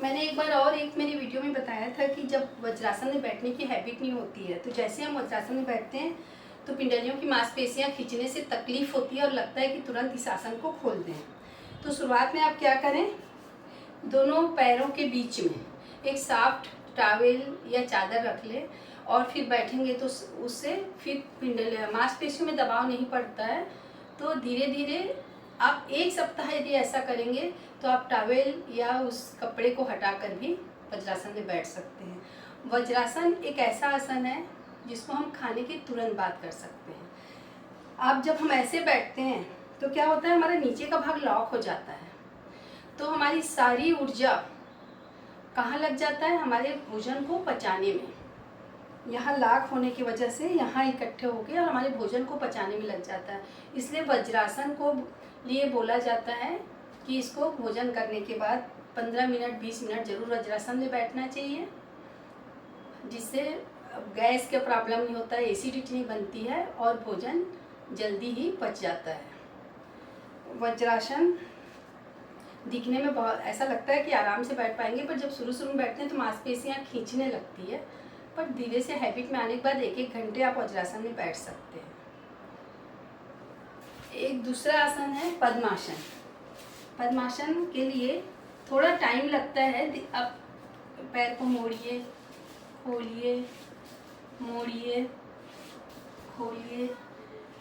मैंने एक बार और एक मेरी वीडियो में बताया था कि जब वज्रासन में बैठने की हैबिट नहीं होती है तो जैसे हम वज्रासन में बैठते हैं तो पिंडलियों की मांसपेशियां खींचने से तकलीफ होती है और लगता है कि तुरंत इस आसन को खोल दें। तो शुरुआत में आप क्या करें, दोनों पैरों के बीच में एक सॉफ्ट टॉवेल या चादर रख ले और फिर बैठेंगे तो उससे फिर पिंडल मांसपेशियों में दबाव नहीं पड़ता है। तो धीरे धीरे आप 1 सप्ताह यदि ऐसा करेंगे तो आप टॉवेल या उस कपड़े को हटाकर भी वज्रासन में बैठ सकते हैं। वज्रासन एक ऐसा आसन है जिसको हम खाने के तुरंत बाद कर सकते हैं। अब जब हम ऐसे बैठते हैं तो क्या होता है, हमारा नीचे का भाग लॉक हो जाता है, तो हमारी सारी ऊर्जा कहाँ लग जाता है, हमारे भोजन को पचाने में। यहाँ लाख होने की वजह से यहाँ इकट्ठे होकर और हमारे भोजन को पचाने में लग जाता है। इसलिए वज्रासन को लिए बोला जाता है कि इसको भोजन करने के बाद 15 मिनट 20 मिनट जरूर वज्रासन में बैठना चाहिए, जिससे गैस का प्रॉब्लम नहीं होता है, एसिडिटी नहीं बनती है और भोजन जल्दी ही पच जाता है। वज्रासन दिखने में बहुत ऐसा लगता है कि आराम से बैठ पाएंगे, पर जब शुरू में बैठते हैं तो मांसपेशियां खींचने लगती है, पर धीरे से हैबिट में आने के बाद 1-1 घंटे आप वज्रासन में बैठ सकते हैं। एक दूसरा आसन है पद्मासन। पद्मासन के लिए थोड़ा टाइम लगता है। आप पैर को मोड़िए, खोलिए, मोड़िए, खोलिए,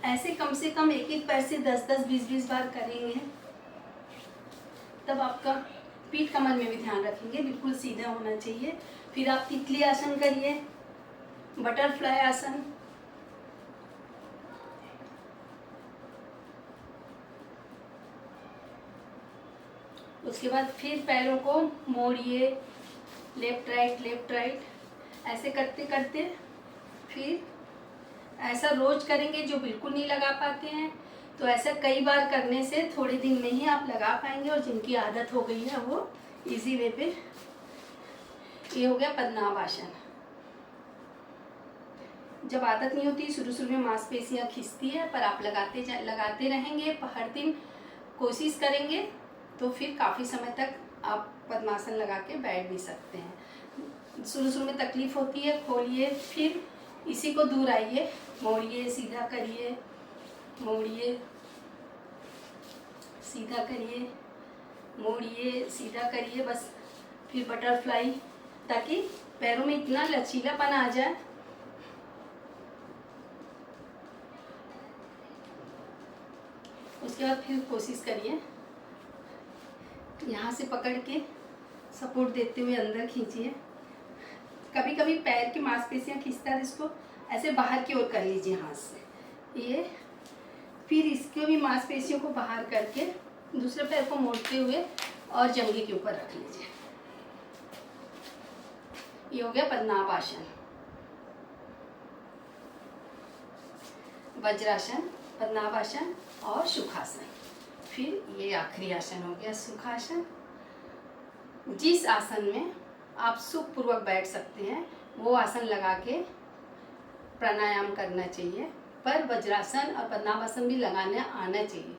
ऐसे कम से कम एक पैर से 10-10 20-20 बार करेंगे। तब आपका पीठ कमर में भी ध्यान रखेंगे, बिल्कुल सीधा होना चाहिए। फिर आप तितली आसन करिए, बटरफ्लाई आसन, उसके बाद फिर पैरों को मोड़िए, लेफ्ट राइट, ऐसे करते करते फिर ऐसा रोज करेंगे। जो बिल्कुल नहीं लगा पाते हैं तो ऐसा कई बार करने से थोड़े दिन में ही आप लगा पाएंगे, और जिनकी आदत हो गई है वो इजी वे पे। ये हो गया पद्मासन। जब आदत नहीं होती, शुरू में मांसपेशियां खिंचती है, पर आप लगाते रहेंगे, हर दिन कोशिश करेंगे तो फिर काफ़ी समय तक आप पद्मासन लगा के बैठ भी सकते हैं। शुरू में तकलीफ होती है, खोलिए, फिर इसी को दूर आइए, मोड़िए, सीधा करिए, मोड़िए, सीधा करिए, मोड़िए, सीधा करिए, बस। फिर बटरफ्लाई, ताकि पैरों में इतना लचीलापन आ जाए। उसके बाद फिर कोशिश करिए, यहाँ से पकड़ के सपोर्ट देते हुए अंदर खींचिए। कभी कभी पैर की मांसपेशियां खींचता है, इसको ऐसे बाहर की ओर कर लीजिए हाथ से, ये। फिर इसको भी मांसपेशियों को बाहर करके दूसरे पैर को मोड़ते हुए और जंघे के ऊपर रख लीजिए। ये हो गया पद्मासन, वज्रासन, पद्मासन और सुखासन। फिर ये आखिरी आसन हो गया सुखासन। जिस आसन में आप सुखपूर्वक बैठ सकते हैं वो आसन लगा के प्राणायाम करना चाहिए, पर वज्रासन और पद्मासन भी लगाने आना चाहिए।